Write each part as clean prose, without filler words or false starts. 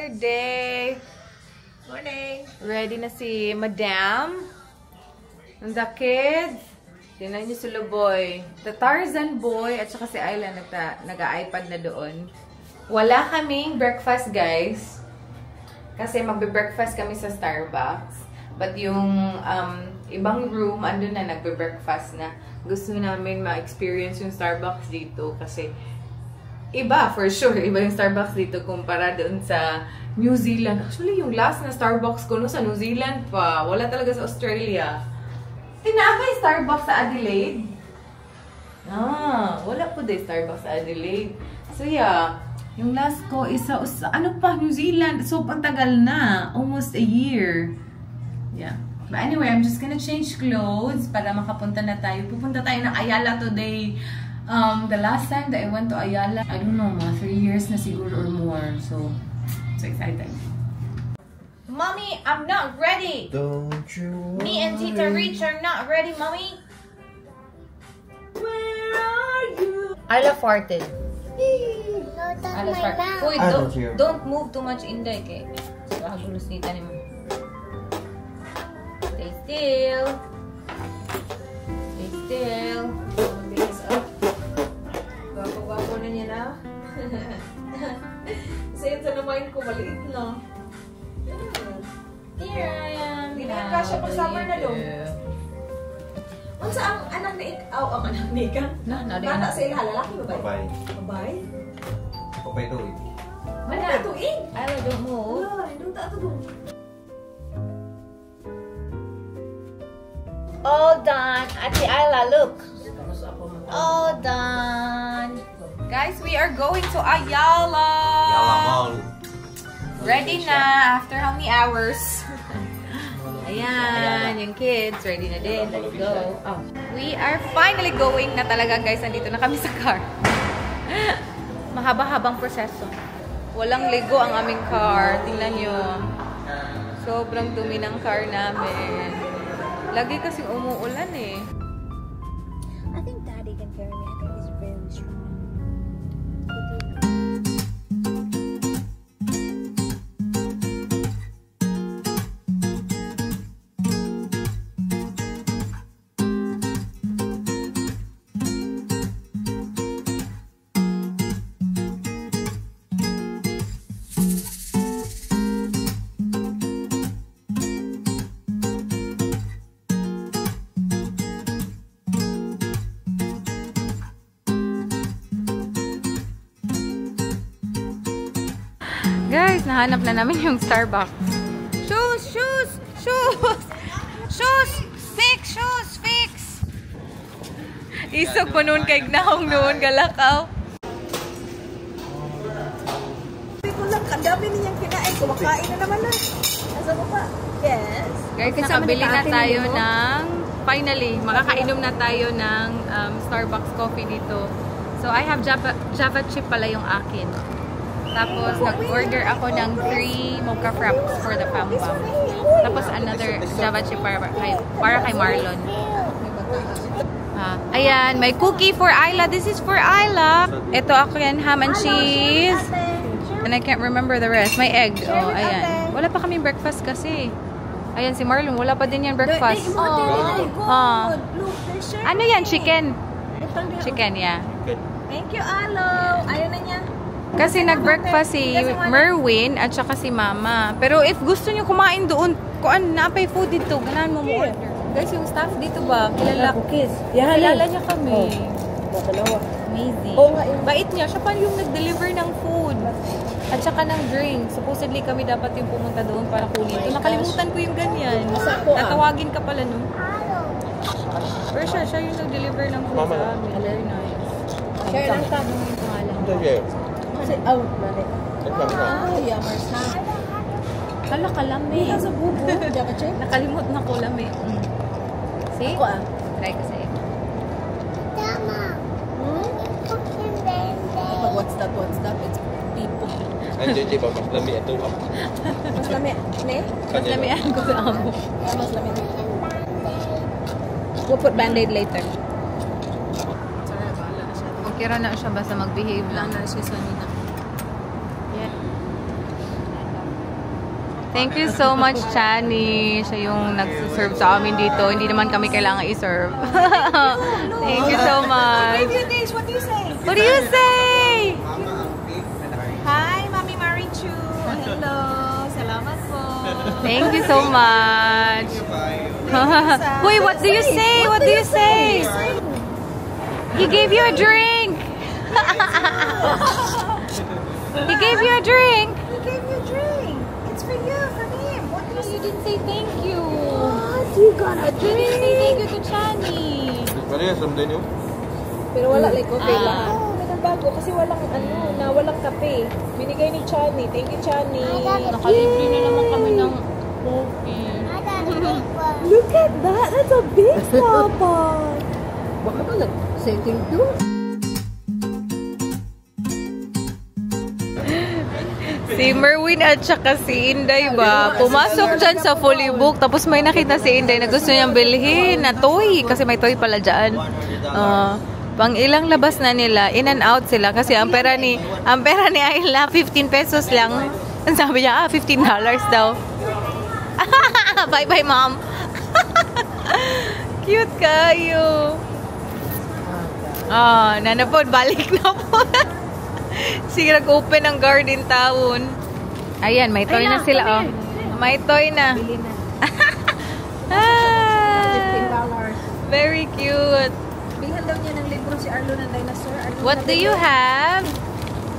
another day. Morning. Ready na si Madam. And the kids. Tingnan niyo si Luboy. The Tarzan boy at saka si Ayla nag-iPad na doon. Wala kaming breakfast, guys. Kasi magbe-breakfast kami sa Starbucks. But yung ibang room, andun na nagbe-breakfast na. Gusto namin ma-experience yung Starbucks dito kasi iba, for sure. Iba yung Starbucks dito kumpara doon sa New Zealand. Actually, yung last na Starbucks ko no, sa New Zealand pa. Wala talaga sa Australia. Tinakay Starbucks sa Adelaide. Wala po din Starbucks sa Adelaide. So, yeah. Yung last ko is sa, ano pa, New Zealand. So, pantagal na. Almost a year. Yeah. But anyway, I'm just gonna change clothes para makapunta na tayo. Pupunta tayo ng Ayala today. The last time that I went to Ayala, I don't know, mga 3 years na siguro or more. So excited. Mommy, I'm not ready. Don't you worry. Me and Tita Rich are not ready, Mommy. Where are you? Ayla farted. No, that's Ayla my mouth. Uy, don't you? don't move too much, Inday. Kay kagulos nita ni mo. Stay still. Stay still. Mabilis up. Gwapo-gwapo na niya na. Kasi ito naman ko, maliit na. Here I am. Hindi na kasya pag summer na doon. Unsa ang anak ni Ikaw? Ang anak ni Ikaw? Bata sa ila, lalaki ba? Bye. Babae? Papay to eh. Mana? Ito eh. Ayla, don't move. Wala, hindi ta ito doon. All done. Ate Ayla, look. All done. Guys, we are going to Ayala. Ready na after how many hours? Ayan, yung kids ready na din. Let's go. Oh. We are finally going na talaga, guys. Nandito na kami sa car. Mahaba-habang proseso. Walang ligo ang aming car. Tingnan nyo. Sobrang dumi ng car namin. Lagi kasing umuulan eh. I think Daddy can carry me. I think he's very strong. Guys, nahanap na namin yung Starbucks. Shoes! Shoes! Shoes! Shoes! Fix! Shoes! Fix! Isog pa noon kay Gnahong noon, galakaw. Hindi ko lang, kadami niyang kinain. Kumakain na naman na. Nasa mo pa? Yes. Guys, nakabili na tayo ng, finally, makakainom na tayo ng Starbucks coffee dito. So, I have Java chip pala yung akin. Tapos, nag-order ako ng 3 mocha fraps for the Pam Pam. Tapos, another Java chip para kay Marlon. Ayan, may cookie for Ayla. This is for Ayla. Ito ako yan, ham and cheese. And I can't remember the rest. May egg. Oh, ayan. Wala pa kaming breakfast kasi. Ayan, si Marlon, wala pa din yan breakfast. Ano yan? Chicken. Chicken, yeah. Thank you, Alo. Ayaw na niya. Kasi nag-breakfast si Merwin at saka si Mama. Pero if gusto niyo kumain doon, kuan na pay food dito, ganahan mo order. Guys, yung staff dito ba? Kilala niya kami. Amazing. Bait niya. Siya pa yung nag-deliver ng food. At saka ng drink. Supposedly kami dapat yung pumunta doon para kunin. Nakalimutan ko yung ganyan. Tatawagin ka pala no? Pero siya yung nag-deliver ng food sa amin. Very nice. Share lang tayo yung pangalan. Kasi, balik. Yummers na. Kala kalami. Hindi ka sa bubo. Java chip? Nakalimot na ko lami. See? Ako Try ko sa'yo. Tama. What's that? It's people. Ang JJ ba mas lami ito? Mas lami. Ne? Mas lamian ko sa amo. Mas lami. We'll put band-aid later. Okay ra na siya basta mag-behave lang. Na siya sa nina. Yeah. Thank you so much, Chani. Siya yung nag-serve sa amin dito. Hindi naman kami kailangan i-serve. Thank you so much. What do you say? What do you say? Hi, Mami Marichu. Hello. Salamat po. Thank you so much. Wait, what do you say? What do you say? He gave you a drink. He gave you a drink. He gave you a drink. It's for you, for him. What do you You didn't say thank you. What? You got a You didn't say thank you to Chani. Parehas naman din yun. Pero wala like coffee lahat. Oo, nagbago kasi walang walang kape. Binigay ni Chani. Thank you, Chani. Nakalibre na naman kami ng coffee. Look at that. That's a big Starbucks. Baka ka nag-say thank you. Si Merwin at saka si Inday ba, pumasok dyan sa fully book, tapos may nakita si Inday na gusto niyang bilhin na toy, kasi may toy pala dyan. Pang ilang labas na nila, in and out sila, kasi ang pera ni Ayla, 15 pesos lang. Ang sabi niya, $15 daw. Bye-bye, mom. Cute kayo. Nanapod, balik na po. Sige, nag-open ang garden town. Ayan, may toy na sila, oh. May toy na. Very cute. Bilhan daw niya ng libro si Arlo ng dinosaur. What do you have?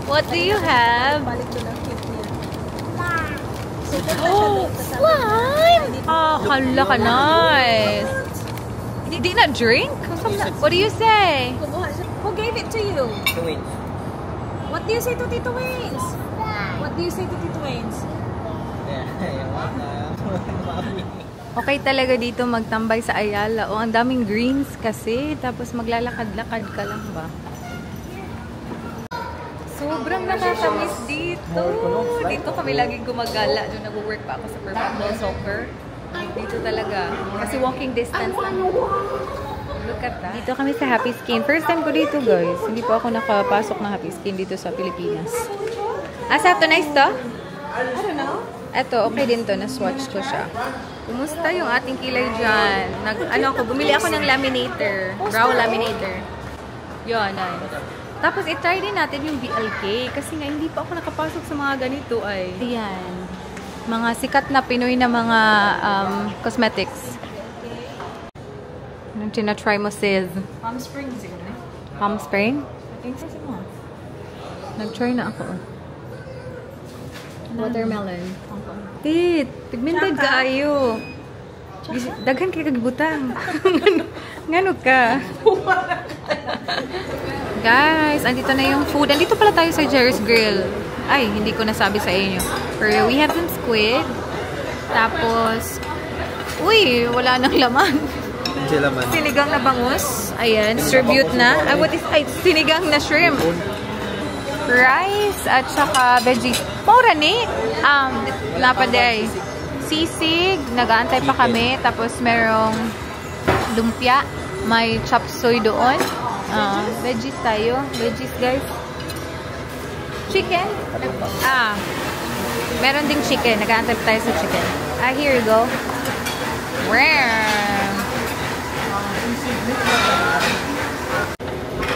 What do you have? Balik ko lang cute niya. Oh, slime! Oh, hala ka, nice. Hindi na drink? What do you say? Kumuha siya. Who gave it to you? Twins. What do you say to Tito Wings? What do you say to Tito Wings? Okay talaga dito magtambay sa Ayala. Oh, ang daming greens kasi. Tapos maglalakad-lakad ka lang ba? Sobrang nakakamiss dito. Dito kami lagi gumagala. Doon nag-work pa ako sa Purple Soccer. Dito talaga. Kasi walking distance lang. Look at that. Dito kami sa Happy Skin. First time ko dito, guys. Hindi po ako nakapasok ng Happy Skin dito sa Pilipinas. Asa to? Nice to? I don't know. Eto, okay din to. Na-swatch ko siya. Kumusta yung ating kilay dyan? Bumili ako ng laminator. Brow laminator. Yun, nice. Tapos, i-try din natin yung BLK. Kasi nga, hindi pa ako nakapasok sa mga ganito ay. Ayan. Mga sikat na Pinoy na mga cosmetics. Anong tina-try mo, sis? Palm Springs siguro eh. Palm Spring? I think so. Nag-try na ako. Watermelon. Tit, pigmented kaayo. Daghan kay kagibutang. Ngano ka? Guys, andito na yung food. Andito pala tayo sa Jerry's Grill. Ay, hindi ko nasabi sa inyo. Pero we have some squid. Tapos, uy, wala nang laman. Sinigang na bangus. Ayan, distribute na. Sinigang na shrimp. Rice at saka veggies. Maura ni. Napaday. Sisig. Nag-aantay pa kami. Tapos merong lumpia. May chop suey doon. Veggies tayo. Veggies, guys. Chicken? Meron ding chicken. Nag-aantay pa tayo sa chicken. Here you go.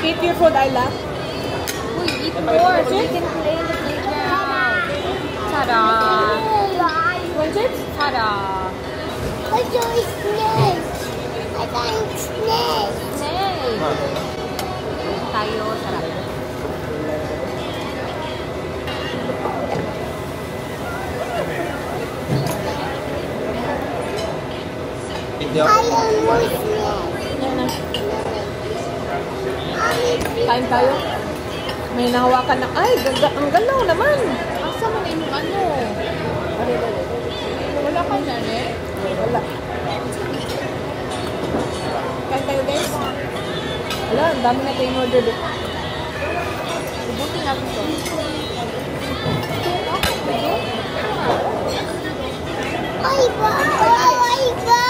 Eat your food, Ayla. Eat more so we can play in the playground. Ta-da! Want it? Ta-da! I saw a snake. I got a snake. Snake! Tayo, sarap. Hindi I ako. don't know snake. Kain tayo. May nahawakan na. Ay, ang galaw naman. Asa mo na yung ano? Wala ka dyan eh? Wala. Kain tayo, guys. Wala, ang dami na tayong order dito. Ubuti natin to. Ay, ba? Ay, ba?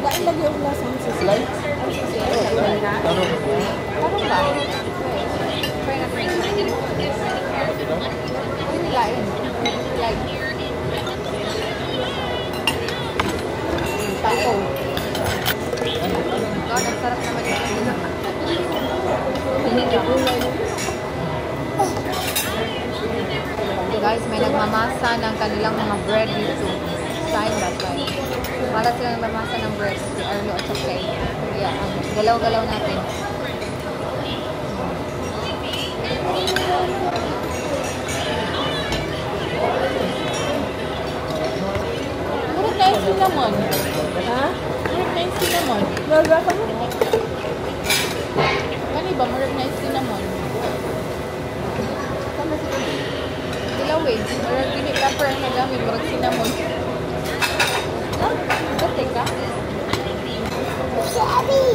Dahil lagi yung lasa ng sisig. Ano? Parang ba? Try na. dito. Slime ba? Slime. Para silang lamasa ng bread. Si Arlo at saka kaya galaw-galaw natin. Murag na yung cinnamon. Ha? Murag na yung cinnamon. Gaga ka mo? Kani ba? Murag na yung cinnamon. Sama si Kani. Dilawin. Murag gini pepper ang nagamit. Murag cinnamon. Ha? Gate ka? Daddy!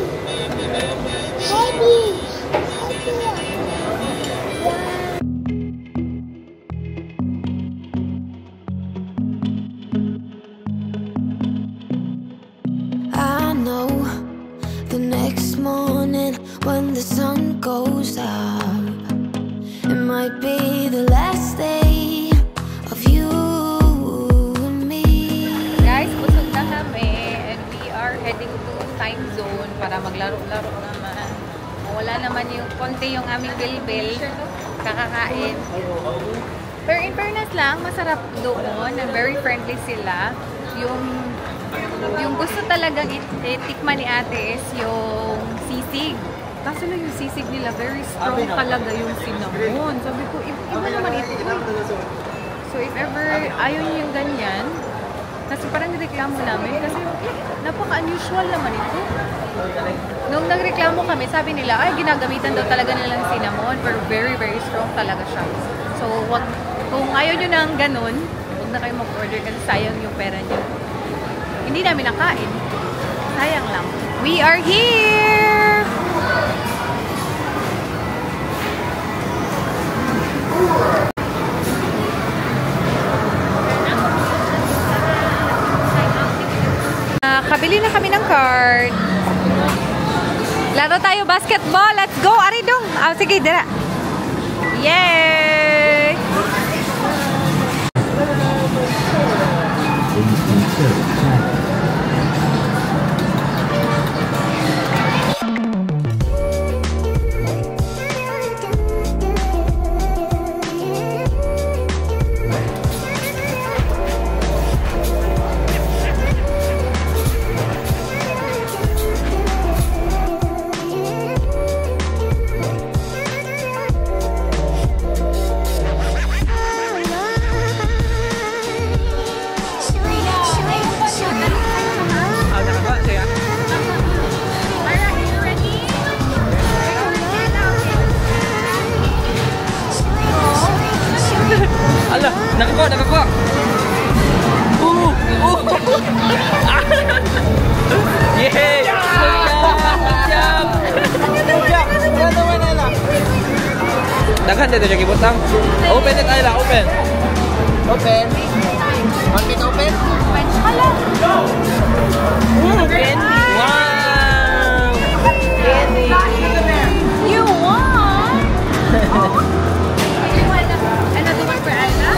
Daddy! I know the next morning when the sun goes up, it might be the last day of you and me. Guys, busog na kami and we are heading to time zone para maglaro-laro naman. Wala naman yung konti yung aming bilbil. Kakakain. Pero in fairness lang, masarap doon and very friendly sila. Yung gusto talagang itikman ni ate is yung sisig. Kaso lang yung sisig nila, very strong talaga yung cinnamon. Sabi ko, iba naman ito. So if ever ayaw niyo yung ganyan, kasi parang nireklamo namin kasi napaka-unusual naman ito. Nung nagreklamo kami, sabi nila, ay ginagamitan daw talaga nilang cinnamon, pero very, very strong talaga siya. So kung ayaw nyo ng ganun, huwag na kayo mag-order kasi sayang yung pera nyo. Hindi namin nakain. Sayang lang. We are here! Kabili na kami ng card. Laro tayo basketball. Let's go, Aridong. Oh, sige, dira. Yay! Ala, nakakuha. Yay! Daghan dito yung ibutang. Open it, Ayla. Open. Open. Want it open? Hala! Open. Wow! You want? Another one for Ayla?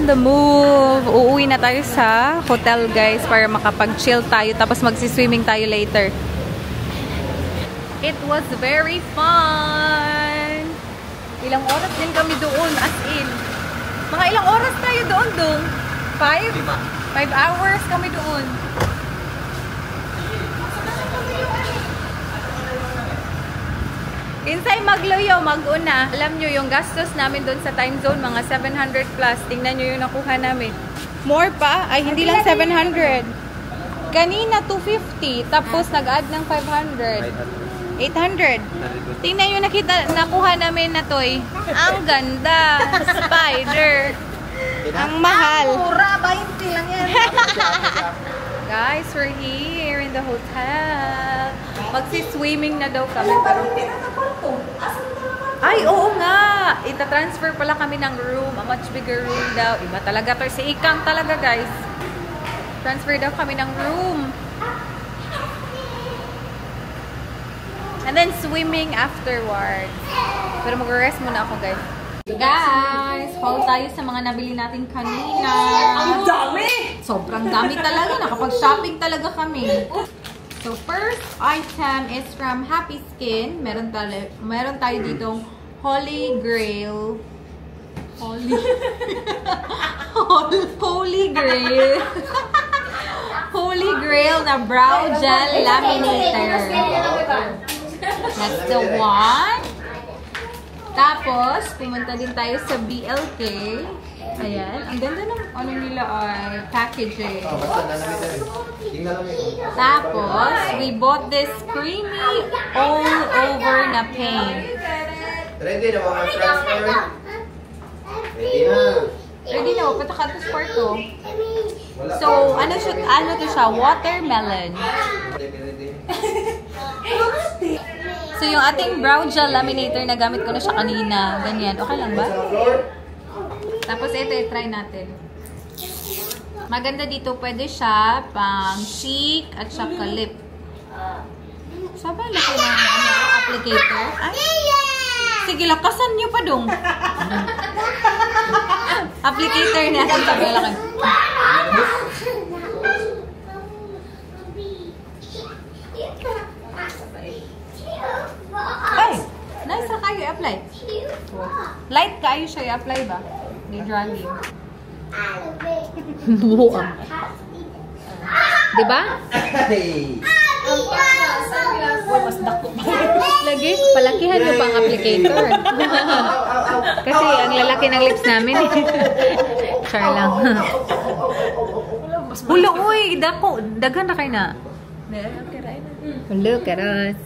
the move. Uuwi na tayo sa hotel, guys, para makapag-chill tayo. Tapos magsiswimming tayo later. It was very fun. Ilang oras din kami doon, as in. Mga ilang oras tayo doon, dong? 5 hours kami doon. Insay magluyo, mag-una. Alam nyo, yung gastos namin doon sa time zone, mga 700 plus. Tingnan nyo yung nakuha namin. More pa? Ay, hindi lang 700. Kanina, 250. Tapos, nag-add ng 500. 800. Tingnan yung nakuha namin na toy. Ang ganda. Spider. Ang mahal. Mura, 20 lang yan. Guys, we're here in the hotel. Magsi-swimming na daw kami. Ay, oo nga! Ita-transfer pala kami ng room. A much bigger room daw. Iba talaga to. Si Ikang talaga, guys. Transfer daw kami ng room. And then swimming afterwards. Pero mag-rest muna ako, guys. Guys, haul tayo sa mga nabili natin kanina. Ang dami! Sobrang dami talaga. Nakapag-shopping talaga kami. So, first item is from Happy Skin. Meron tayo ditong Holy Grail. Holy Grail. Holy Grail na brow gel laminator. That's the one. Tapos, pumunta din tayo sa BLK. Ayan. Ang ganda ng ano nila ay packaging. Tapos, we bought this creamy all over na paint. Ready na mga transfer? Ready na. Ready na. Pataka to sport to. So, ano to siya? Watermelon. So, yung ating brow gel laminator na gamit ko na siya kanina. Ganyan. Okay lang ba? Tapos, ito, try natin. Maganda dito. Pwede siya pang cheek at saka lip. Saba, laki ng applicator. Ay! Sige, lakasan nyo pa dong. Applicator natin. Sabi, laki. Ay! Nice na kayo i-apply. Light kayo siya i-apply ba? Ni dragging. Buang. Diba? Hey! Mas dako pa. Lagi, palakihan nyo pang applicator. Kasi ang lalaki ng lips namin. Char lang. Hula, uy! Dako! Dagan na kayo na. Look at us.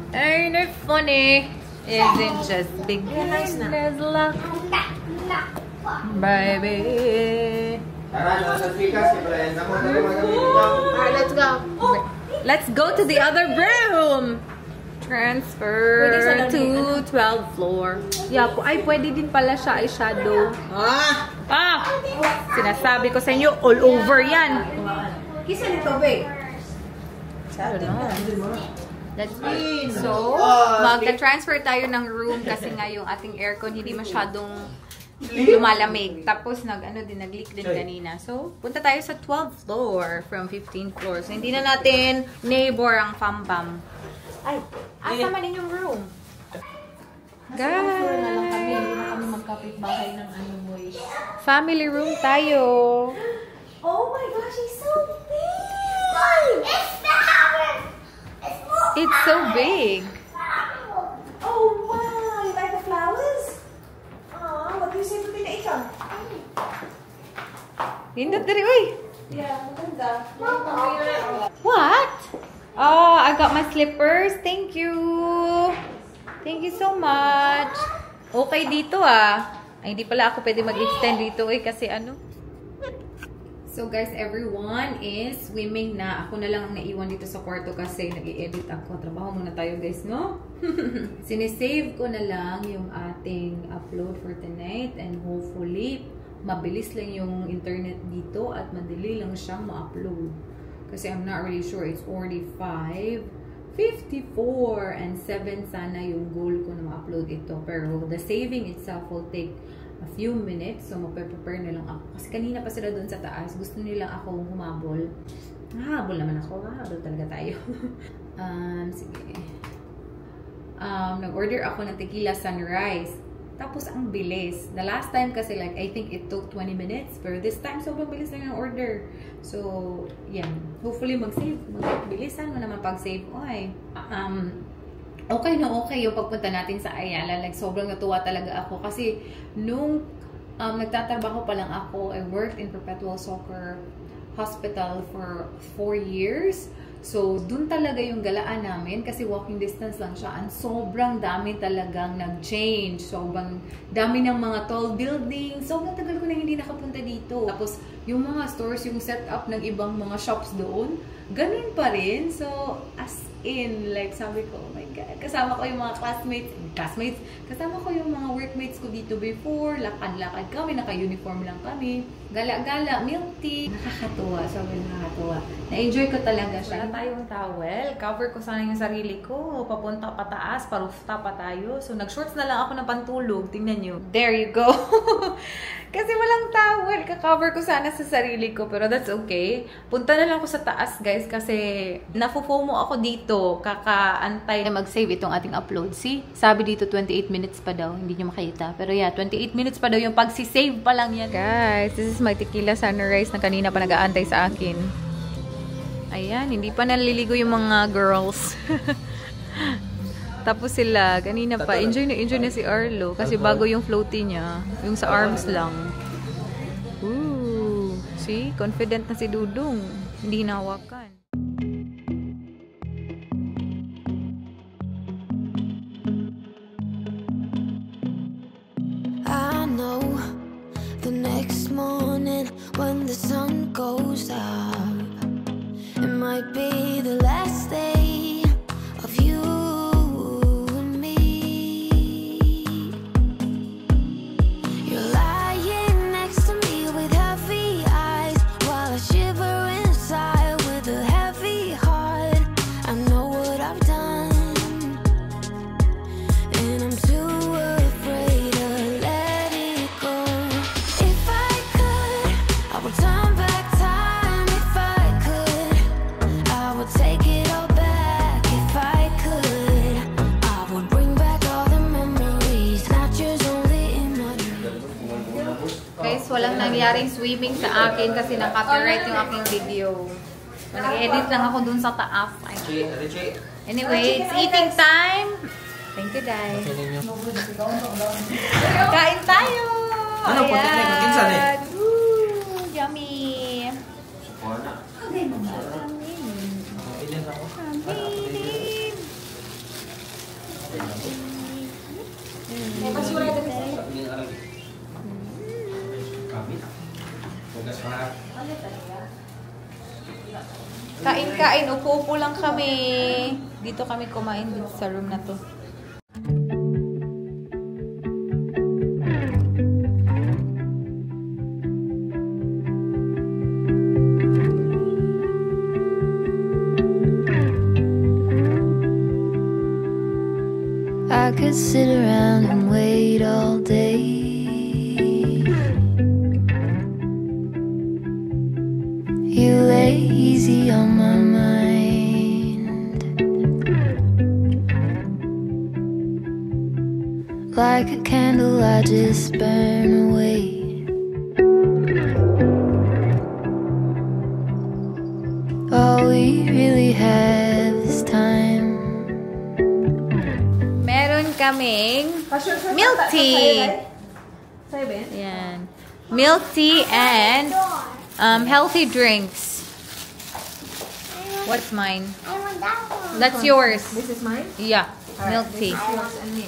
Ain't it funny? Isn't just big Nice na. baby. Tara, nasa speakers. Alright, let's go. Let's go to the other room. Transfer to 12th floor. Yeah, ay pwede din pala siya eyeshadow. Sinasabi ko sa inyo, all over yan. Kisa nito, babe. I don't know. That's it. So, magka-transfer tayo ng room kasi nga yung ating aircon hindi masyadong lumalamig. Tapos nag-leak din kanina. So, punta tayo sa 12th floor from 15th floor. So, hindi na natin neighbor ang pam-pam. Ay, asa man din yung room? Guys! Hindi na kami magkapit-bahay ng ano mo eh. Family room tayo. Oh my gosh, it's so big! It's so big. Oh wow! You like the flowers? Aw, what do you say to Tina Ikan? Nindot diri, uy! Yeah, maganda. What? Oh, I got my slippers. Thank you. Thank you so much. Okay dito ah. Ay, hindi pala ako pwede mag-extend dito eh kasi ano. So guys, everyone is swimming na. Ako na lang ang naiwan dito sa kwarto kasi nag-i-edit ako. Trabaho muna tayo guys, no? Sinisave ko na lang yung ating upload for tonight and hopefully mabilis lang yung internet dito at madali lang siyang ma-upload. Kasi I'm not really sure. It's already 5:54 and 7 sana yung goal ko na ma-upload ito. Pero the saving itself will take a few minutes. So, magpe-prepare na lang ako. Kasi kanina pa sila doon sa taas. Gusto nila ako humabol. Habol naman ako. Habol talaga tayo. Sige. Nag-order ako ng tequila sunrise. Tapos, ang bilis. The last time kasi, like, I think it took 20 minutes. Pero this time, sobrang bilis na yung order. So, yan. Hopefully, mag-save. Bilisan mo naman pag-save. Okay. Okay na okay yung pagpunta natin sa Ayala. Like, sobrang natuwa talaga ako. Kasi, nung nagtatrabaho pa lang ako, I worked in Perpetual Soccer Hospital for 4 years. So, dun talaga yung galaan namin kasi walking distance lang siya. And sobrang dami talagang nag-change. Sobrang dami ng mga tall buildings. Sobrang tagal ko na hindi nakapunta dito. Tapos, yung mga stores, yung setup ng ibang mga shops doon, ganun pa rin. So, as in, like, sabi ko, oh my God, kasama ko yung mga classmates, kasama ko yung mga workmates ko dito before, lakad-lakad kami, naka-uniform lang kami, gala-gala, milk tea, nakakatuwa, sobrang nakakatuwa. Na-enjoy ko talaga siya. Wala tayong towel, cover ko sana yung sarili ko, papunta pataas, pa-rooftop pa tayo, so nag-shorts na lang ako ng pantulog, tingnan nyo. There you go! Kasi walang towel, ka-cover ko sana sa sarili ko, pero that's okay. Punta na lang ako sa taas, guys, kasi nafufomo ako dito, kakaantay na mag-save itong ating upload. See? Sabi dito 28 minutes pa daw, hindi nyo makita. Pero yeah, 28 minutes pa daw yung pag-save pa lang yan. Guys, this is my tequila sunrise na kanina pa nag-aantay sa akin. Ayan, hindi pa naliligo yung mga girls. Tapos sila, kanina pa, enjoy na si Arlo. Kasi bago yung floaty niya. Yung sa arms lang. Ooh, see? Confident na si Dudong. Hindi hinahawakan. I know the next morning when the sun goes out, it might be the last day of you. Walang nangyaring swimming sa akin kasi na-copyright yung aking video. Nag-edit lang ako dun sa taas. Anyway, it's eating time. Thank you, guys. Kain tayo! Ano po? Kinsan eh? Yummy! May basura dito. Kain-kain, upo-upo lang kami. Dito kami kumain dito sa room na to. I could sit around and wait all day. You lay easy on my mind, like a candle I just burn away. All we really have is time. Meron kaming milk tea. Yan. Milk tea and healthy drinks. What's mine? I want that one. That's yours. This is mine? Yeah, milk tea. Yours and me.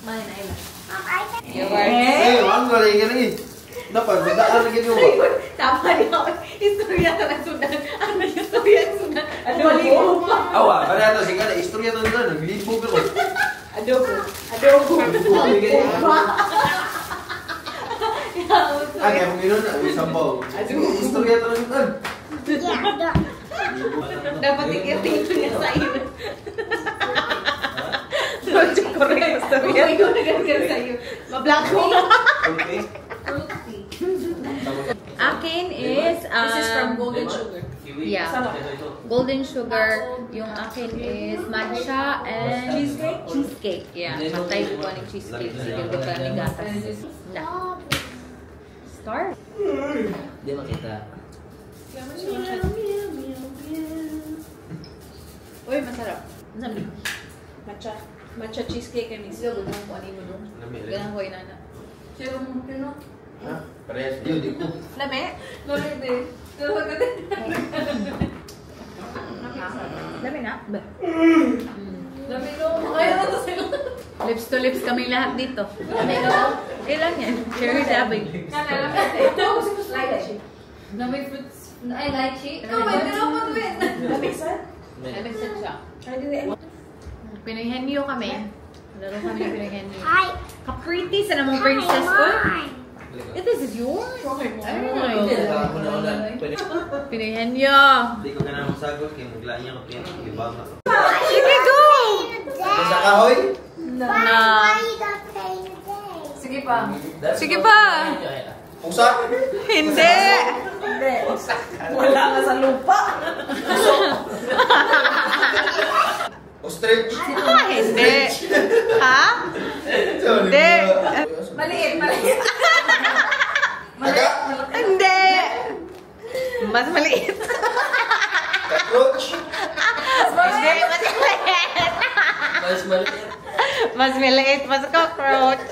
Mine, Ayla. Hey, wag mo rin ganun. Dapat, magdaan rin yun. Tama niya. Istorya ka na sunan. Ano yung istorya na sunan? Adobo. Awa, kaya ito, sige na, istorya ito na, naglibog ako. Adobo. Adobo. Ah, kaya kung yun na, isabaw. Istorya ito na. Yeah, Dapat ikitin niya sa iyo. Correct. Istorya. Ikaw na ganyan sa iyo. Ma-black tea. Okay. Fruit tea. Akin is, This is from Golden Sugar. yeah, golden sugar. Yung akin is matcha and Cheesecake? cheesecake. Yeah, matay ko ng cheesecake. Sige ko ka ng gatas. Na. Star? Hindi makita. Uy, masarap. Sabi. Matcha. Matcha cheesecake and mix. Sila, gano'n ko ano mo doon. Ganang ko inana. Ha? Parehas yun, di ko. Lame? Lame na? Ba? Lips to lips kami lahat dito. Kailan yan? Cherry dabbing. May fruits. I like it. Lamigsan siya. Pinoy henyo kami. Laro kami ng Pinoy henyo. Hi. Kapriti sa namang princess ko. This is yours? Pinoy henyo. Hindi ko ka na masagot, kaya maglaan niya ko ibang ako. Sige, go! Sa kahoy? Na. Sige pa. Sige pa. Pusa? Hindi. Wala nga sa lupa. Ostrich? Hindi. Ha? Hindi. Maliit. Aga? Hindi. Mas maliit. Cockroach? Hindi, mas maliit. Mas maliit. Mas maliit, mas cockroach.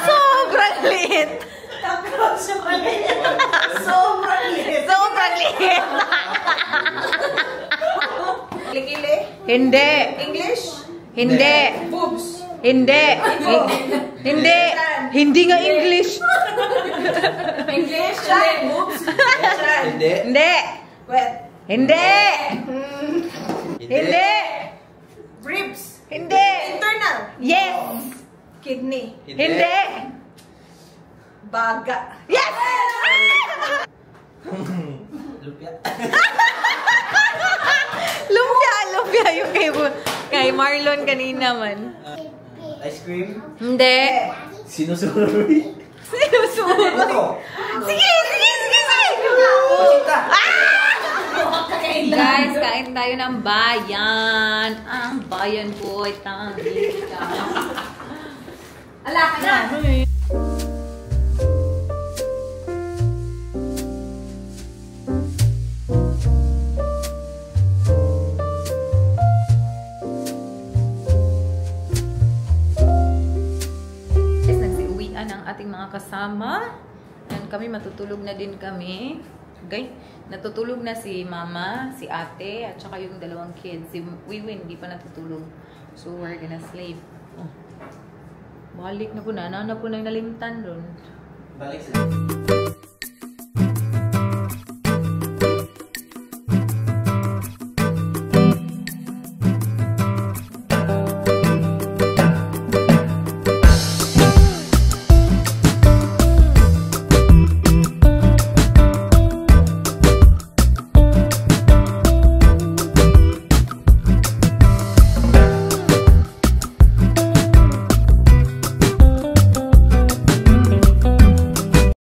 Sobrang liit. Sobrang liit. Sobrang liit. Kilikili. Hindi. English. Hindi. Boobs. Hindi. Hindi. Hindi nga English. English. Chan. Boobs. Chan. Hindi. Hindi. Wet. Hindi. Hindi. Ribs. Hindi. Internal. Yes. Kidney. Hindi. Baga. Yes. Lupya. Lumpia yung kay Marlon kanina man. Ice cream? Hindi. Sinusuroy? Sinusunod. Ano? Sige. Pasita! Guys, kain tayo ng bayan. Ang bayan po ay tangika. Ala ka na. Guys, nagsiuwian ang ating mga kasama. And kami matutulog na din kami. Okay? Natutulog na si mama, si ate, at saka yung dalawang kids. Si Wiwin, hindi pa natutulog. So, we're gonna sleep. Oh. Balik na po na. Ano na po na yung nalimtan doon? Balik sa...